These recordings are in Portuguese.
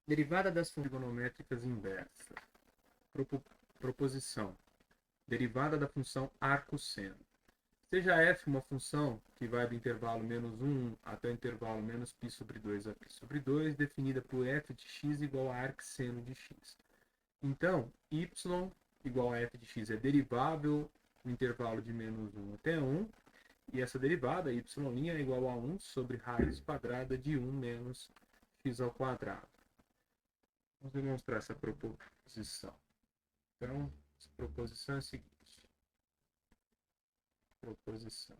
Derivada das funções trigonométricas inversas. Proposição. Derivada da função arcosseno. Seja f uma função que vai do intervalo menos 1 até o intervalo menos π sobre 2 a π sobre 2, definida por f de x igual a arcseno de x. Então, y igual a f de x é derivável no intervalo de menos 1 até 1, e essa derivada, y' é igual a 1 sobre raiz quadrada de 1 menos x ao quadrado. Vamos demonstrar essa proposição. Então, essa proposição é a seguinte. Proposição.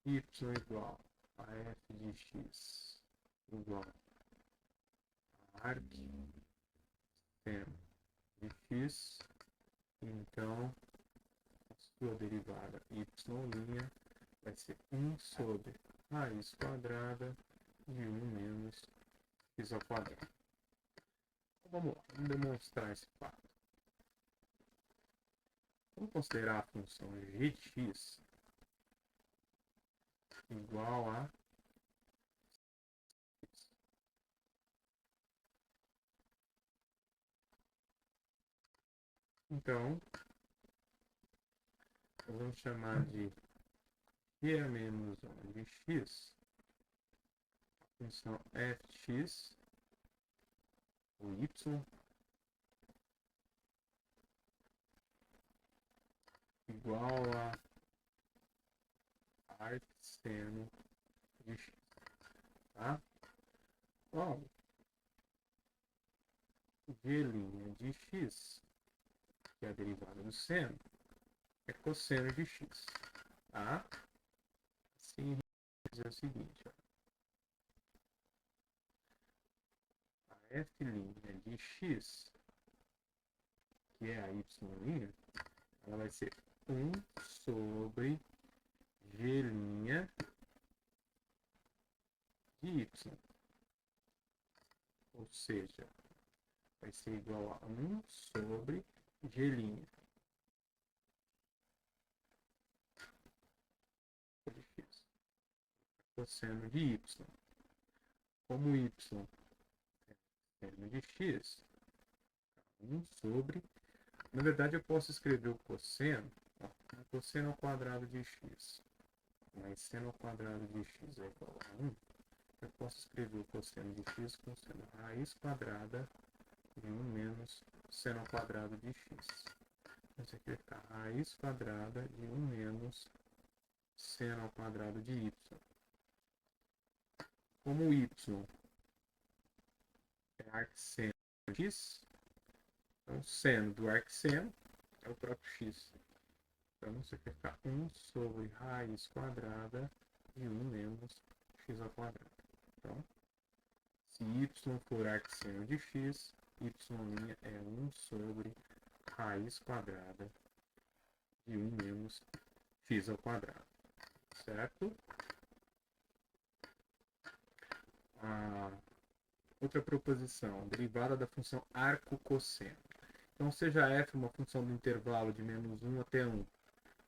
Y igual a f de x igual a arcseno de x. Então, a sua derivada y' vai ser 1 sobre raiz quadrada de 1 menos x ao quadrado. Então, vamos lá, vamos demonstrar esse fato. Vamos considerar a função g de x igual a x. Então, vamos chamar de g a menos 1 de x, a função f de x, o y, igual a arcseno de x. Tá? Bom, g' de x, que é a derivada do seno, é cosseno de x. Tá? Assim, dizer o seguinte, ó. A f' de x, que é a y', ela vai ser 1 sobre g' de y. Ou seja, vai ser igual a 1 sobre g'. Cosseno de y. Como y é cosseno de x, 1 sobre... Na verdade, eu posso escrever o cosseno, ó, cosseno ao quadrado de x, mais seno ao quadrado de x é igual a 1. Eu posso escrever o cosseno de x como sendo raiz quadrada de 1 menos seno ao quadrado de x. Isso aqui vai ficar raiz quadrada de 1 menos seno ao quadrado de y. Como y é arcseno de x, então seno do arcseno é o próprio x. Então isso aqui vai ficar 1 sobre raiz quadrada de 1 menos x ao quadrado. Então, se y for arcseno de x, y' é 1 sobre raiz quadrada de 1 menos x ao quadrado. Certo? Outra proposição, derivada da função arco-cosseno. Então, seja f uma função do intervalo de menos 1 até 1,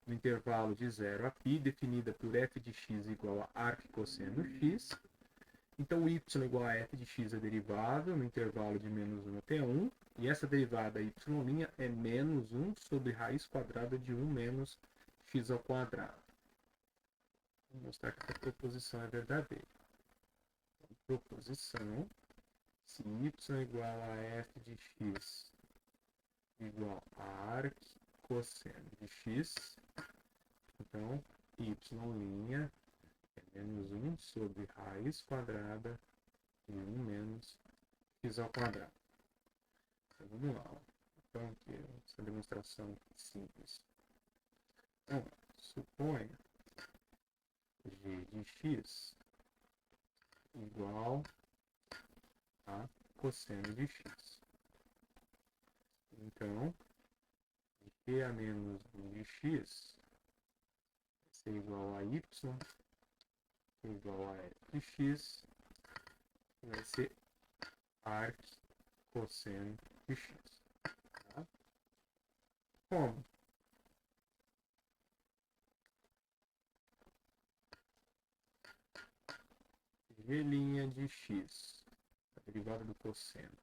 no intervalo de 0 a π, definida por f de x igual a arc-cosseno x. Então, y igual a f de x é derivável no intervalo de menos 1 até 1, e essa derivada y' é menos 1 sobre raiz quadrada de 1 menos x ao quadrado. Vou mostrar que a proposição é verdadeira. Então, proposição, se y igual a f de x igual a arc cosseno de x, então y' é menos 1 sobre raiz quadrada de 1 menos x ao quadrado. Então, vamos lá. Então, aqui, essa demonstração simples. Então, suponha g de x igual a cosseno de x. Então, g a menos 1 de x vai ser igual a y igual a f de x, que vai ser arc cosseno de x. Tá? Como? G' de x derivada do cosseno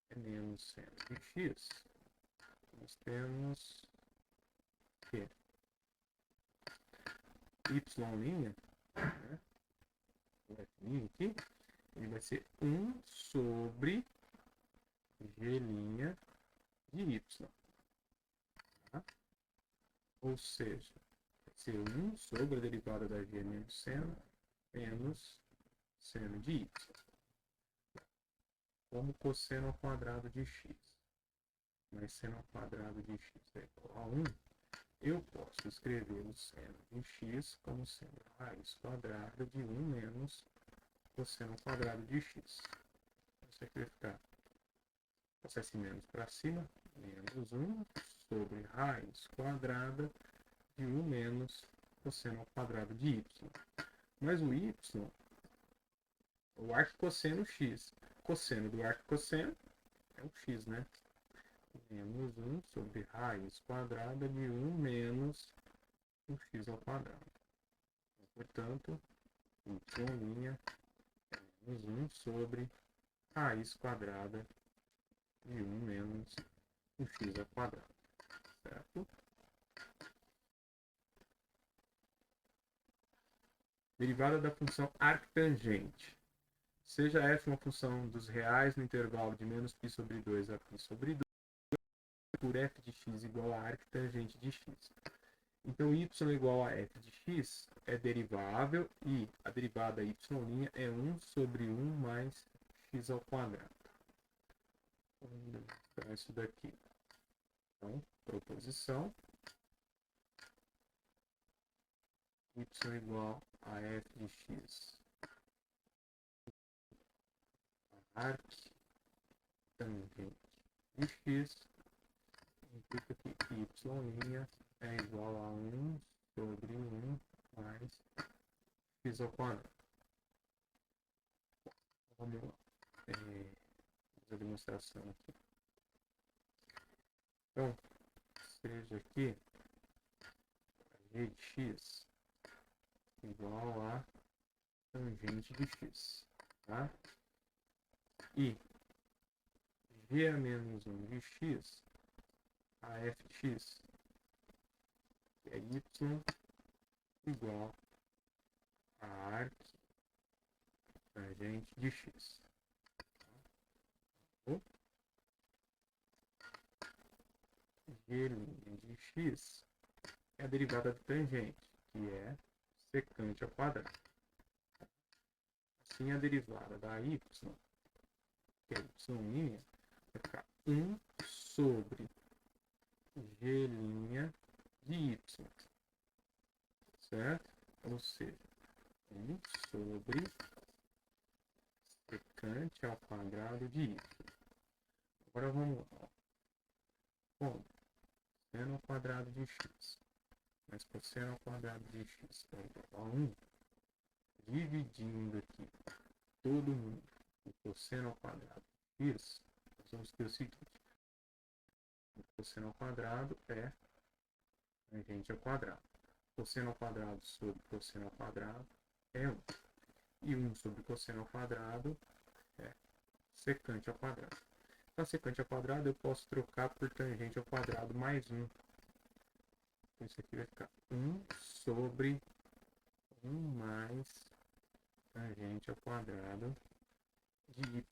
é menos seno de x, nós temos que y', né, aqui, ele vai ser 1 sobre g' de y. Tá? Ou seja, vai ser 1 sobre a derivada da g menos seno de y. Como cosseno ao quadrado de x mais seno ao quadrado de x é igual a 1, eu posso escrever o seno de x como sendo a raiz quadrada de 1 menos cosseno ao quadrado de x. Isso aqui vai ficar, passar esse menos para cima, menos 1 sobre raiz quadrada de 1 menos cosseno ao quadrado de y. Mas o y, o arquicosseno x, cosseno do arquicosseno é o x, né? Menos 1 sobre raiz quadrada de 1 menos o x ao quadrado. Portanto, y' é menos 1 sobre raiz quadrada de 1 menos o x ao quadrado. Certo? Derivada da função arctangente. Seja f uma função dos reais no intervalo de menos π sobre 2 a π sobre 2, por f de x igual a arctangente de x. Então, y igual a f de x é derivável e a derivada y' é 1 sobre 1 mais x ao quadrado. Então, isso daqui. Então, proposição. Y igual a f de x. Arctangente de x implica que y' é igual a 1 sobre 1 mais x ao quadrado. Vamos lá. Fazer a demonstração aqui. Então, seja aqui g de x igual a tangente de x. Tá? E g a menos 1 de x, a f de x, que é y igual a arctangente de x. G' de x é a derivada da tangente, que é secante ao quadrado. Assim, a derivada da y, que é y', vai ficar 1 sobre g' de y. Certo? Ou seja, 1 sobre secante ao quadrado de y. Agora vamos lá. Bom, seno ao quadrado de x mais cosseno ao quadrado de x é igual a 1. Dividindo aqui todo mundo o cosseno ao quadrado de x, nós vamos ter o seguinte. O cosseno ao quadrado é tangente ao quadrado. Cosseno ao quadrado sobre cosseno ao quadrado é 1. E 1 sobre cosseno ao quadrado é secante ao quadrado. Então, secante ao quadrado eu posso trocar por tangente ao quadrado mais 1. Então, isso aqui vai ficar 1 sobre 1 mais tangente ao quadrado de y.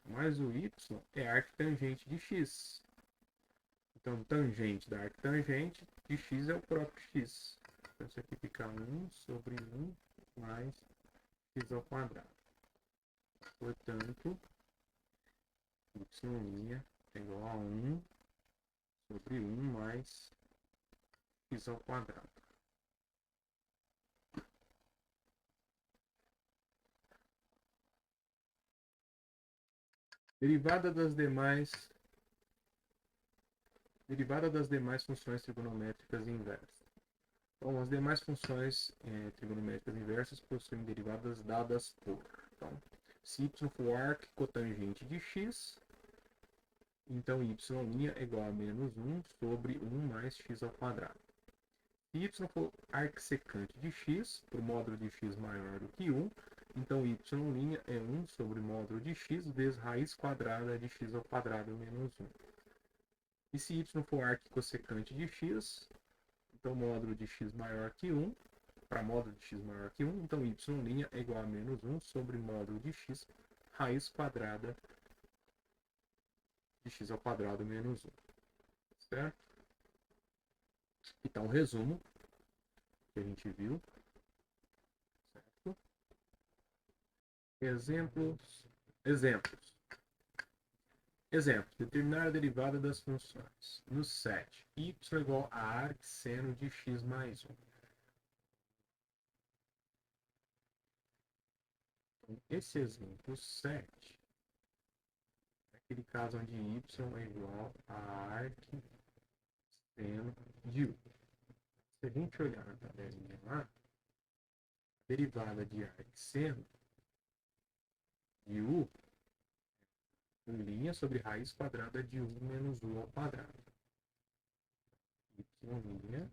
Mas o y é arctangente de x. Então, tangente da arctangente de x é o próprio x. Então, isso aqui fica 1 sobre 1 mais x ao quadrado. Portanto, y' é igual a 1 sobre 1 mais x ao quadrado. Derivada das demais funções trigonométricas inversas. Bom, as demais funções trigonométricas inversas possuem derivadas dadas por. Então, se y for arccotangente de x, então y' é igual a menos 1 sobre 1 mais x ao quadrado. Se Se y for arcsecante de x, para o módulo de x maior do que 1, então y' é 1 sobre módulo de x vezes raiz quadrada de x ao quadrado menos 1. E se y for arquicossecante de x, então módulo de x maior que 1, para módulo de x maior que 1, então y' é igual a menos 1 sobre módulo de x raiz quadrada de x ao quadrado menos 1. Certo? Então, resumo que a gente viu. Certo? Exemplos. Exemplo. Determinar a derivada das funções. No 7, y igual a arcseno de x mais 1. Então, esse exemplo 7 é aquele caso onde y é igual a arcseno de 1. Se a gente olhar na tabelinha lá, a derivada de arcseno de u linha sobre raiz quadrada de 1 menos u ao quadrado. Linha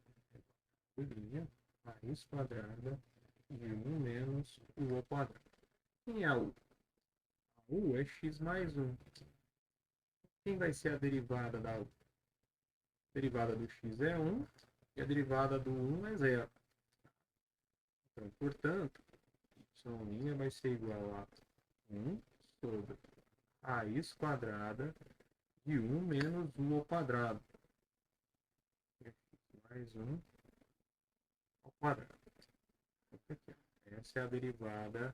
raiz quadrada de 1 menos u ao quadrado. Quem é a u? A u é x mais 1. Quem vai ser a derivada da u? A derivada do x é 1 e a derivada do 1 é 0. Então, portanto, y' vai ser igual a 1 sobre raiz quadrada de 1 menos u ao quadrado. Mais 1 ao quadrado. Essa é a derivada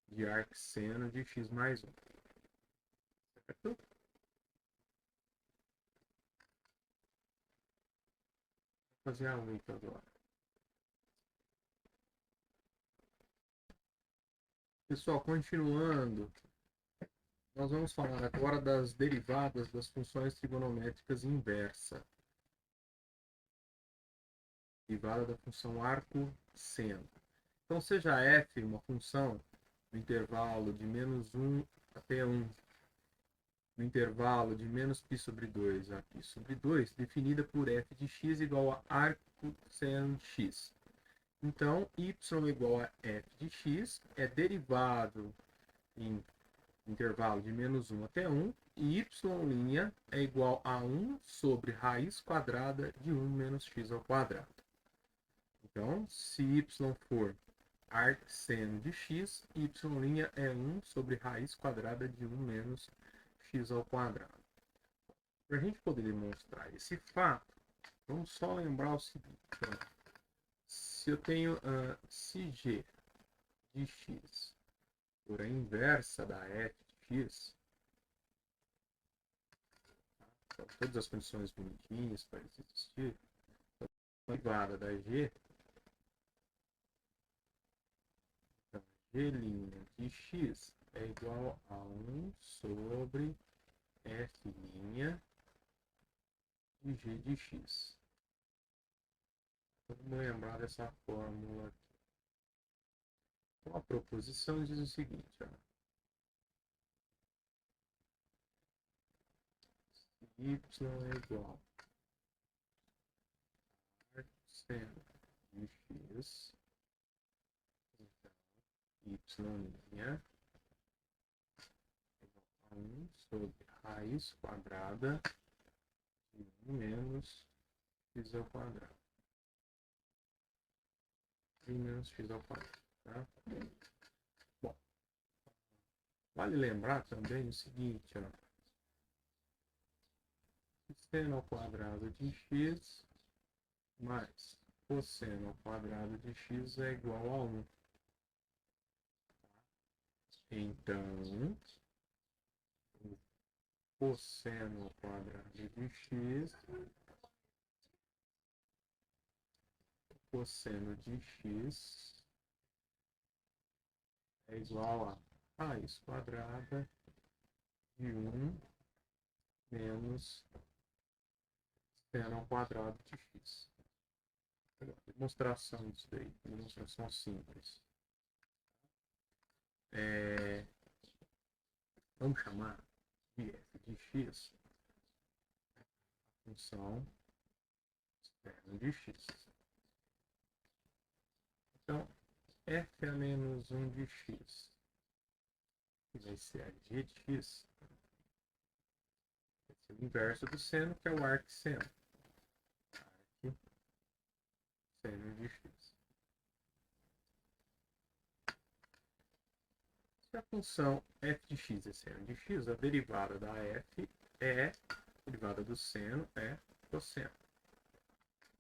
de arcseno de x mais 1. Certo? Vou fazer a 8 agora. Pessoal, continuando, nós vamos falar agora das derivadas das funções trigonométricas inversa. Derivada da função arco-seno. Então, seja f uma função do intervalo de menos 1 até 1, no intervalo de menos π sobre 2 a π sobre 2, definida por f de x igual a arco-seno de x. Então, y igual a f de x é derivado em intervalo de menos 1 até 1, e y' é igual a 1 sobre raiz quadrada de 1 menos x ao quadrado. Então, se y for arcseno de x, y' é 1 sobre raiz quadrada de 1 menos x ao quadrado. Para a gente poder demonstrar esse fato, vamos só lembrar o seguinte. Se eu tenho se g de x for a inversa da f de x, então, todas as condições bonitinhas para isso existir, a derivada da g, então, g' de x é igual a 1 sobre f' de g de x. Vamos lembrar dessa fórmula aqui. Então, a proposição diz o seguinte, ó. Y é igual a arcseno de x, então, y' é igual a 1 sobre raiz quadrada de 1 menos x ao quadrado. E menos x ao quadrado. Tá? Bom, vale lembrar também o seguinte, ó. Seno ao quadrado de x mais cosseno ao quadrado de x é igual a 1. Então, o cosseno ao quadrado de x, cosseno de x é igual a raiz quadrada de 1 menos seno ao quadrado de x. Demonstração disso daí, demonstração simples. Vamos chamar de f de x a função seno de x. Então, f a menos 1 de x, que vai ser a g de x, vai ser o inverso do seno, que é o arcseno. Seno de x. Se a função f de x é seno de x, a derivada da f é, a derivada do seno é cosseno.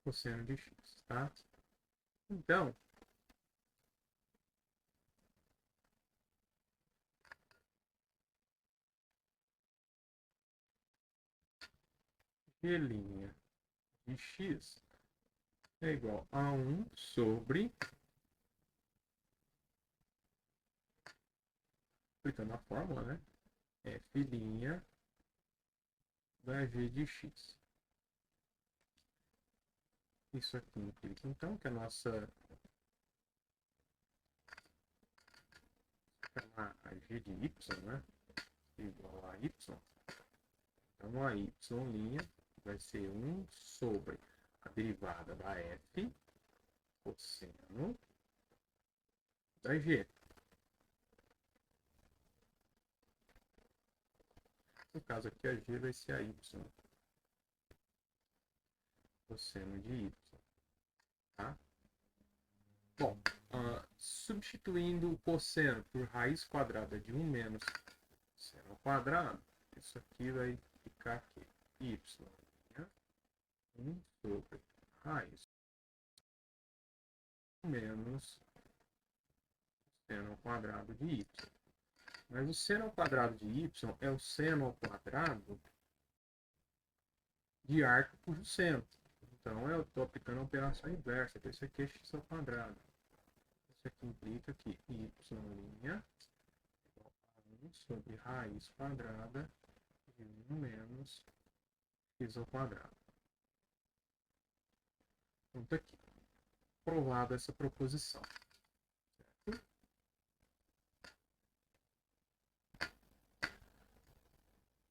Cosseno de x, tá? Então, g' de x é igual a 1 sobre, aplicando a fórmula, né? F' da g de x. Isso aqui implica, então, que a nossa a g de y, né? Igual a y. Então, a y' vai ser 1 sobre a derivada da f cosseno da g. No caso aqui, a g vai ser a y, cosseno de y. Tá? Bom, substituindo o cosseno por raiz quadrada de 1 menos seno ao quadrado, isso aqui vai ficar aqui. Y, 1 sobre raiz menos seno ao quadrado de y. Mas o seno ao quadrado de y é o seno ao quadrado de arco cujo seno. Então, eu estou aplicando a operação inversa, que isso aqui é x ao quadrado. Isso aqui implica que y' igual a 1 sobre raiz quadrada de 1 menos x ao quadrado. Então, está aqui. Provada essa proposição. Certo?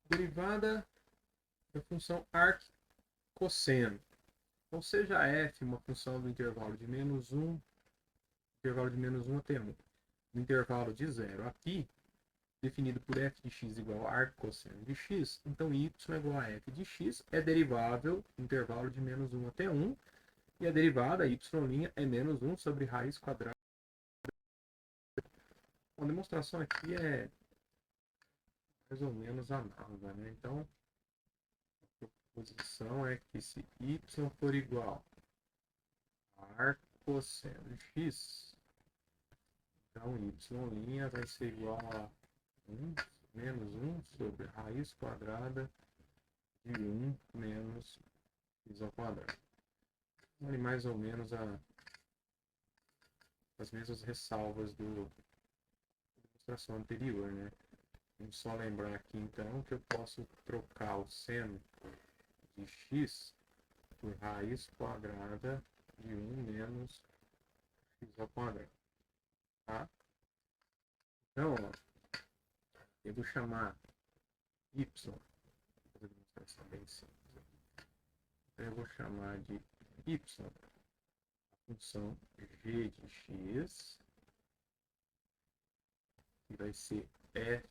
Derivada da função arc-cosseno. Então, seja f uma função do intervalo de menos 1, intervalo de menos 1 até 1, no intervalo de 0 a π, definido por f de x igual a arc-cosseno de x, então y é igual a f de x, é derivável no intervalo de menos 1 até 1, e a derivada, y' é menos 1 sobre raiz quadrada. A demonstração aqui é mais ou menos análoga, né? Então, a proposição é que se y for igual a arc-cosseno de x, então y' vai ser igual a 1 menos 1 sobre raiz quadrada de 1 menos x ao quadrado. Vale mais ou menos as mesmas ressalvas da demonstração anterior, né? Vamos só lembrar aqui então que eu posso trocar o seno de x por raiz quadrada de 1 menos x ao quadrado. Tá? Então, ó, eu vou chamar y, fazer uma demonstração bem simples. Então, eu vou chamar de y a função g de x, que vai ser f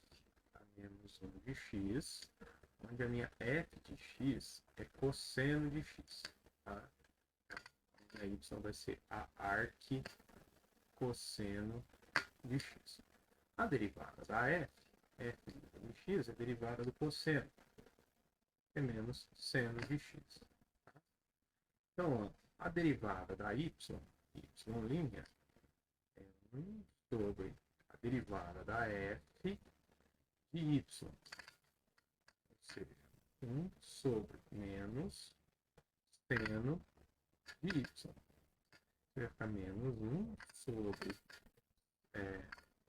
a menos 1 de x, onde a minha f de x é cosseno de x. Tá? A y vai ser a arc cosseno de x. A derivada da f de x, é a derivada do cosseno, que é menos seno de x. Tá? Então, ó, a derivada da y' é 1 sobre a derivada da f de y, ou seja, 1 sobre menos seno de y. Vai ficar menos 1 sobre,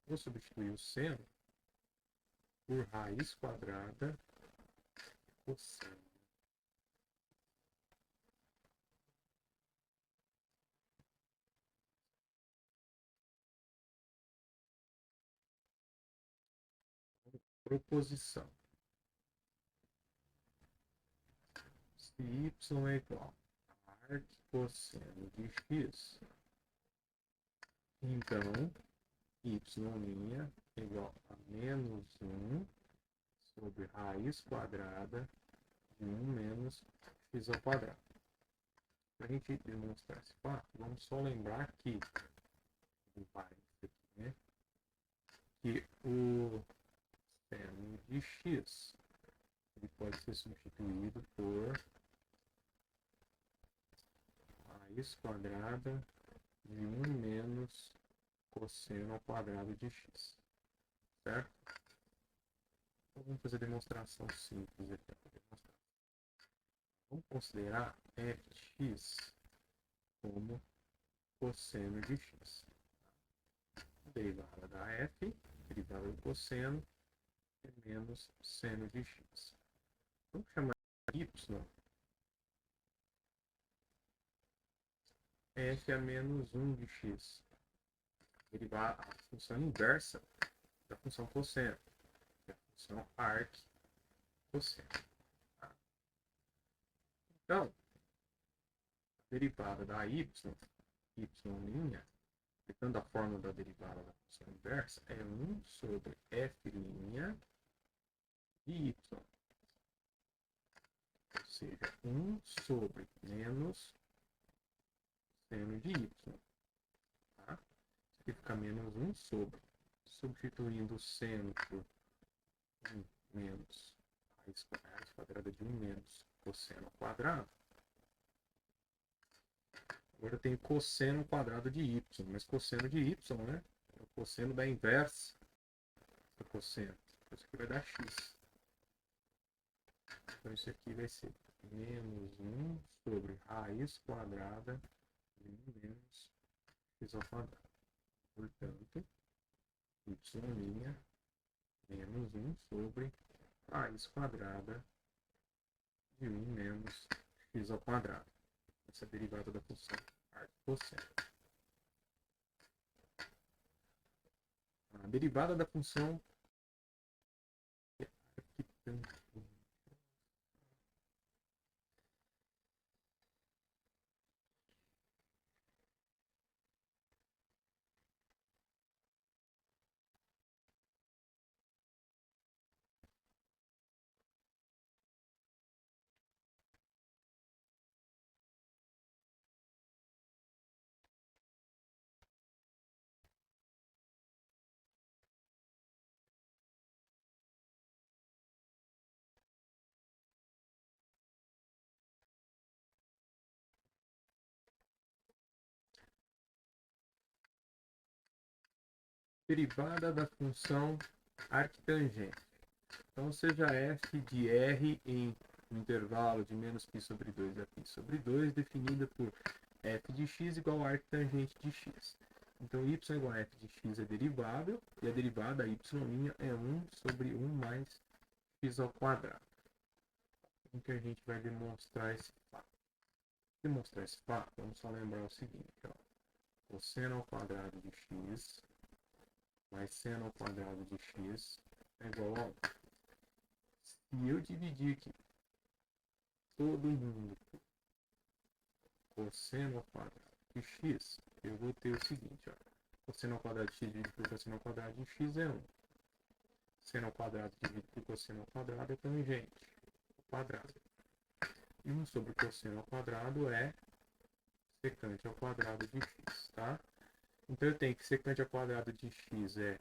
vou substituir o seno por raiz quadrada de cosseno. Proposição. Se y é igual a arccosseno de x. Então, y' é igual a menos 1 sobre raiz quadrada de 1 menos x ao quadrado. Para a gente demonstrar esse fato, vamos só lembrar que, né, que o seno de x ele pode ser substituído por raiz quadrada de 1 menos cosseno ao quadrado de x, certo? Então, vamos fazer a demonstração simples aqui. Vamos considerar fx como cosseno de x. A derivada da f, derivada do cosseno, é menos seno de x. Vamos chamar de y, f a menos 1 de x. Derivar a função inversa da função cosseno, que é a função arccosseno. Então, a derivada da y', aplicando a fórmula da derivada da função inversa, é 1 sobre f' de y. Ou seja, 1 sobre menos seno de y. Tá? Isso aqui fica menos 1 sobre. Substituindo o seno por 1 menos raiz quadrada de 1 menos cosseno ao quadrado. Agora eu tenho cosseno quadrado de y, mas cosseno de y, né? É o cosseno da inversa do cosseno. Isso aqui vai dar x. Então isso aqui vai ser menos 1 sobre raiz quadrada de 1 menos x ao quadrado. Portanto, y' menos 1 sobre raiz quadrada de 1 menos x ao quadrado. Essa é a derivada da função arccosseno. A derivada da função arquitangente. Derivada da função arquitangente. Então, seja f de r em um intervalo de menos π sobre 2 a π sobre 2, definida por f de x igual a arctangente de x. Então, y igual a f de x é derivável, e a derivada y' é 1 sobre 1 mais x ao quadrado. Como que a gente vai demonstrar esse fato? Demonstrar esse fato, vamos só lembrar o seguinte, ó. Cosseno ao quadrado de x mais seno ao quadrado de x é igual a 1. Se eu dividir aqui todo mundo por cosseno ao quadrado de x, eu vou ter o seguinte, ó. Cosseno ao quadrado de x dividido por cosseno ao quadrado de x é 1. Seno ao quadrado dividido por cosseno ao quadrado é tangente ao quadrado. E 1 sobre cosseno ao quadrado é secante ao quadrado de x, tá? Então eu tenho que secante ao quadrado de x é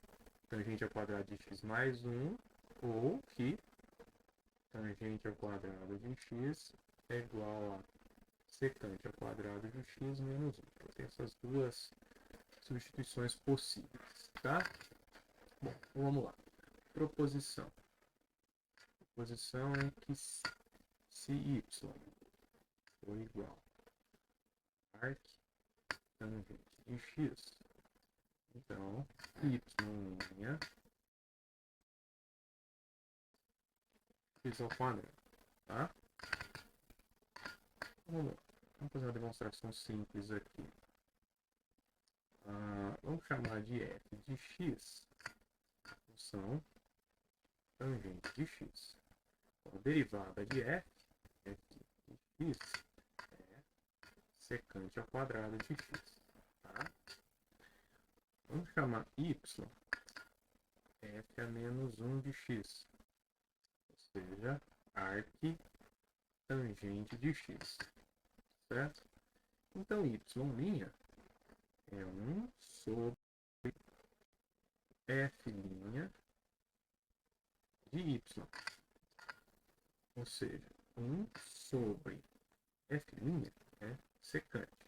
tangente ao quadrado de x mais 1, ou que tangente ao quadrado de x é igual a secante ao quadrado de x menos 1. Eu tenho essas duas substituições possíveis, tá? Bom, então vamos lá. Proposição. Proposição é que se y for igual a arctangente de x, então y' x ao quadrado, tá? Vamos fazer uma demonstração simples aqui. Vamos chamar de f de x a função tangente de x. Então, a derivada de f de x secante ao quadrado de x. Tá? Vamos chamar y f a menos 1 de x, ou seja, arctangente de x, certo? Então, y' é 1 sobre f' de y, ou seja, 1 sobre f' é secante.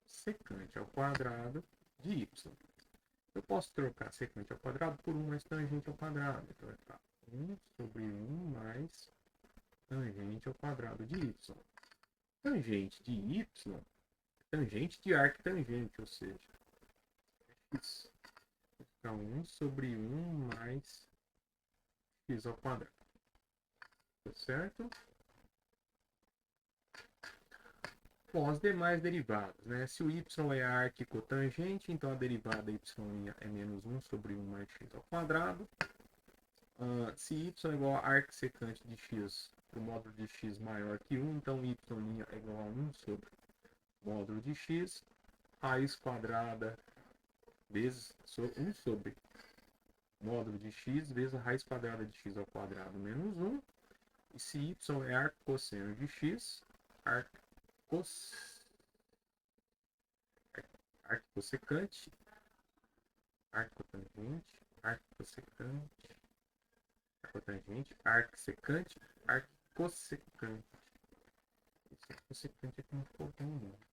Secante ao quadrado de y. Eu posso trocar secante ao quadrado por 1 mais tangente ao quadrado. Então, vai ficar 1 sobre 1 mais tangente ao quadrado de y. Tangente de y, tangente de arctangente, ou seja, x. Vai ficar 1 sobre 1 mais x ao quadrado. Tá certo? Bom, as demais derivadas, né? Se o y é arquicotangente, então a derivada y' é menos 1 sobre 1 mais x ao quadrado. Se y é igual a arcsecante de x, o módulo de x maior que 1, então y' é igual a 1 sobre módulo de x, raiz quadrada vezes 1 sobre módulo de x vezes a raiz quadrada de x ao quadrado menos 1. E se y é arccosseno de x, arccossecante, arcotangente, arccossecante, arcotangente, arcsecante, arccossecante. Esse arccossecante aqui não ficou bom, não.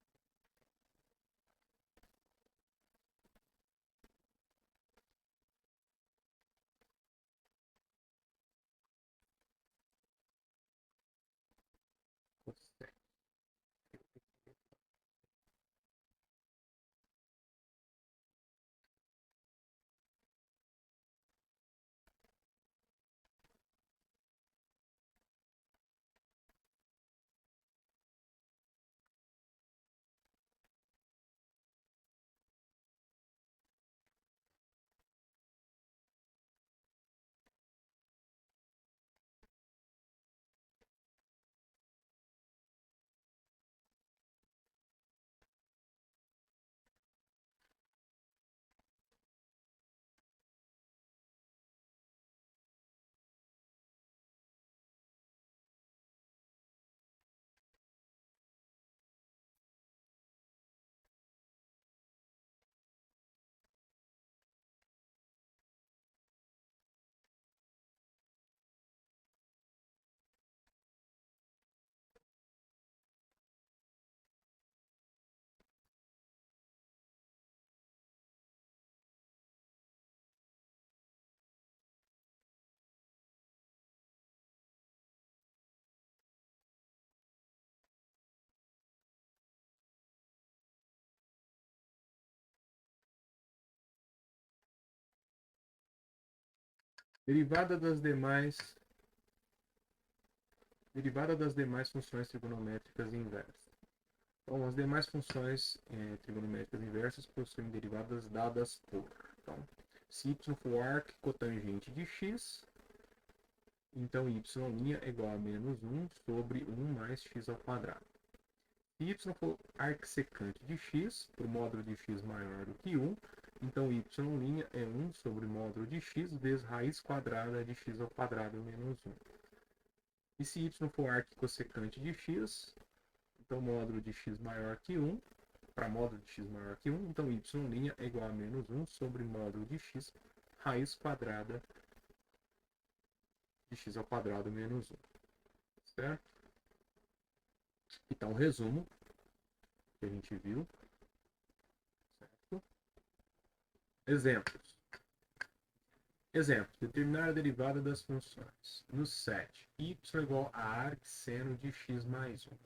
Derivada das demais funções trigonométricas inversas. Bom, as demais funções trigonométricas inversas possuem derivadas dadas por. Então, se y for arccotangente de x, então y' é igual a menos 1 sobre 1 mais x ao quadrado. Se y for arcsecante de x, por módulo de x maior do que 1, então y' é 1 sobre módulo de x vezes raiz quadrada de x ao quadrado menos 1. E se y for arquicossecante de x, então módulo de x maior que 1, para módulo de x maior que 1, então y' é igual a menos 1 sobre módulo de x, raiz quadrada de x ao quadrado menos 1. Certo? Então, resumo que a gente viu. Certo? Exemplos. Exemplo, determinar a derivada das funções. No 7, y é igual a arcseno de x mais 1.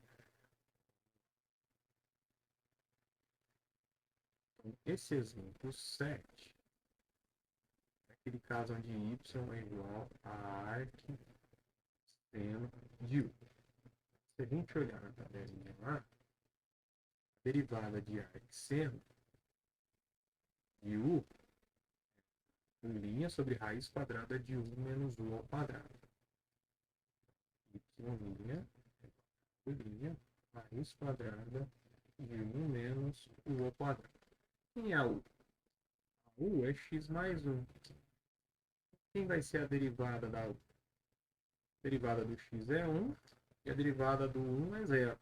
Então, esse exemplo 7 é aquele caso onde y é igual a arcseno de 1. Se a gente olhar na tabelinha lá, a derivada de arcseno de u linha sobre raiz quadrada de 1 menos u ao quadrado. Y' linha raiz quadrada de 1 menos u ao quadrado. Quem é a u? A u é x mais 1. Quem vai ser a derivada da u? A derivada do x é 1 e a derivada do 1 é 0.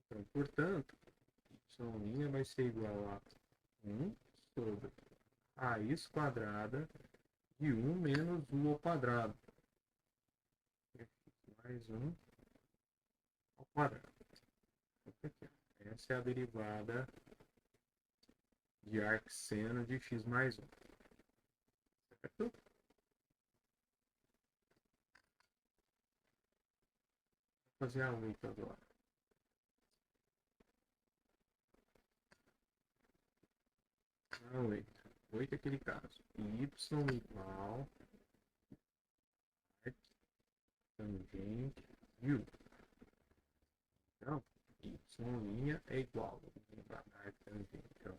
Então, portanto, y' vai ser igual a 1 sobre raiz quadrada de 1 menos u ao quadrado. Mais 1 ao quadrado. Essa é a derivada de arcseno de x mais 1. Certo? Vou fazer a 8 agora. A 8. 8 é aquele caso. Y igual tangente de u. Então, y' é igual a arctangente. Então,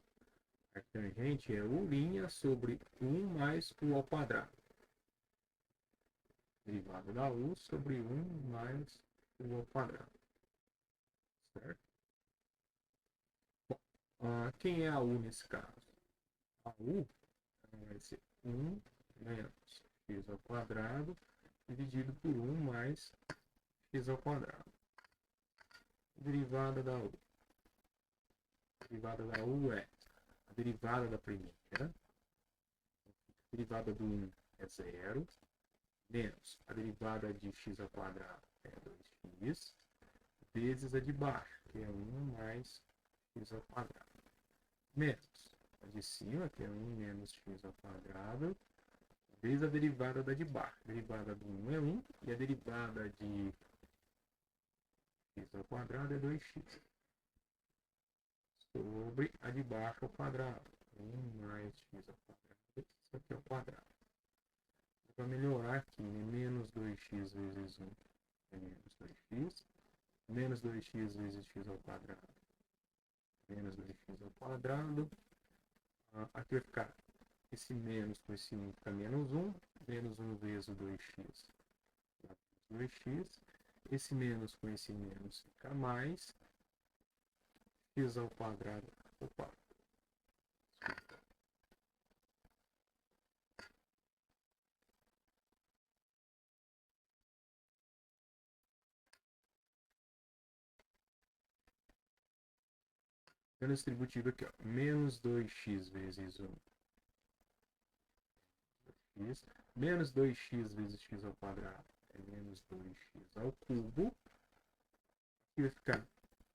arctangente é u' sobre 1 mais u ao quadrado. Derivada da u sobre 1 mais u ao quadrado. Certo? Bom, quem é a u nesse caso? A u vai ser 1 menos x ao quadrado dividido por 1 mais x ao quadrado. Derivada da u. A derivada da u é a derivada da primeira. A derivada do 1 é 0. Menos a derivada de x ao quadrado é 2x. Vezes a de baixo, que é 1 mais x ao quadrado. Menos a de cima, que é 1 menos x ao quadrado. Vezes a derivada da de baixo. A derivada do 1 é 1 e a derivada de x ao quadrado é 2x. Sobre a de baixo ao quadrado. 1 mais x ao quadrado. Isso aqui é o quadrado. Para melhorar aqui, menos 2x vezes 1 é menos 2x. Menos 2x vezes x ao quadrado. Menos 2x ao quadrado. Aqui vai ficar esse menos com esse 1 fica menos 1. Menos 1 vezes o 2x. 2x. Esse menos com esse menos fica mais. X ao quadrado. Opa. Sendo distributivo aqui, ó. Menos 2x vezes 1. X. Menos 2x vezes x ao quadrado. É menos 2x ao cubo. Aqui vai ficar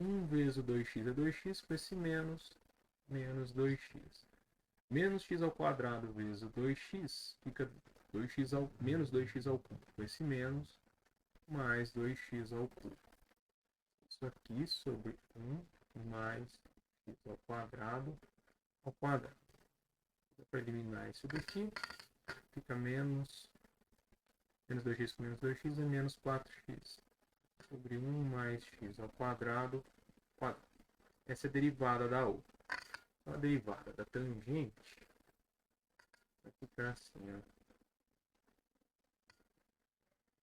1 vezes o 2x é 2x, com esse menos 2x. Menos x ao quadrado vezes o 2x, fica 2x ao, menos 2x ao cubo, com esse menos, mais 2x ao cubo. Isso aqui sobre 1 mais x ao quadrado. Para eliminar isso daqui, fica menos 2x com menos 2x é menos 4x. Sobre 1 mais x ao quadrado. Essa é a derivada da u. A derivada da tangente vai ficar assim, ó.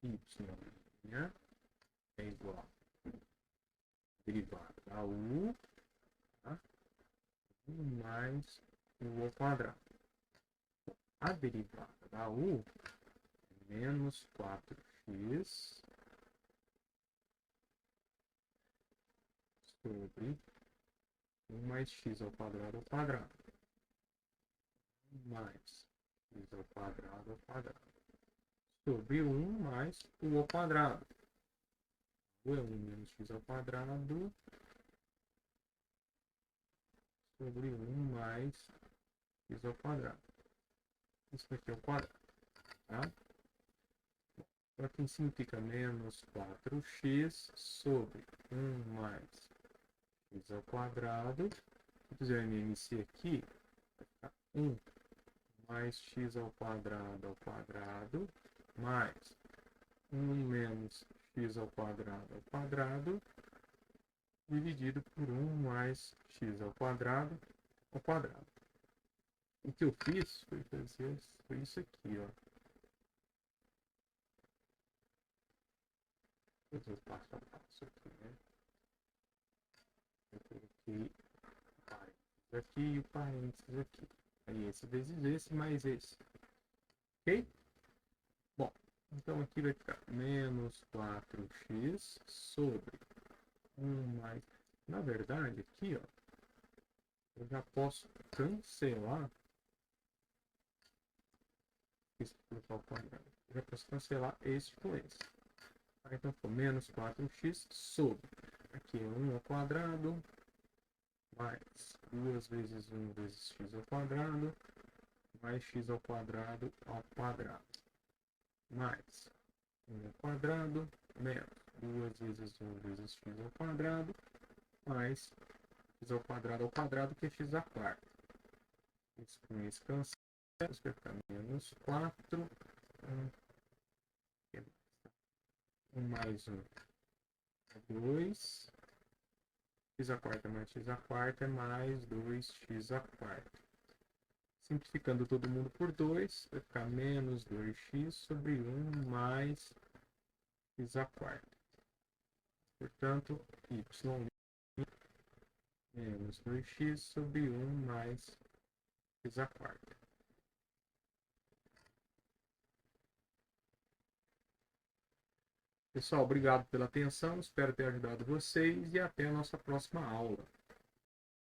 Y, né? É igual a derivada da u, tá? 1 mais u ao quadrado. A derivada da u é menos 4x sobre 1 mais x ao quadrado, mais x ao quadrado, sobre 1 mais u ao quadrado. U é 1 menos x ao quadrado sobre 1 mais x ao quadrado. Isso aqui é o quadrado, tá? Então aqui em cima fica menos 4x sobre 1 mais x ao quadrado. Se fizer o MMC aqui, vai ficar 1 mais x ao quadrado, mais 1 menos x ao quadrado, dividido por 1 mais x ao quadrado. O que eu fiz foi isso aqui, ó. Vou fazer passo a passo aqui, né? Eu coloquei parênteses aqui e o parênteses aqui. Aí esse vezes esse mais esse. Ok? Bom, então aqui vai ficar menos 4x sobre 1 mais... Na verdade, aqui, ó, eu já posso cancelar isso ao quadrado. Eu já posso cancelar esse com esse. Então, ficou menos 4x sobre... Aqui é 1 ao quadrado, mais 2 vezes 1 vezes x ao quadrado, mais x ao quadrado, mais 1 ao quadrado, menos 2 vezes 1 vezes x ao quadrado, mais x ao quadrado, que é x à quarta. Isso com isso cancela, vai ficar menos 4, 1 mais 1 é 2, x à quarta mais x à quarta é mais 2x à quarta. Simplificando todo mundo por 2, vai ficar menos 2x sobre 1 mais x à quarta. Portanto, y menos 2x sobre 1 mais x à quarta. Pessoal, obrigado pela atenção, espero ter ajudado vocês e até a nossa próxima aula.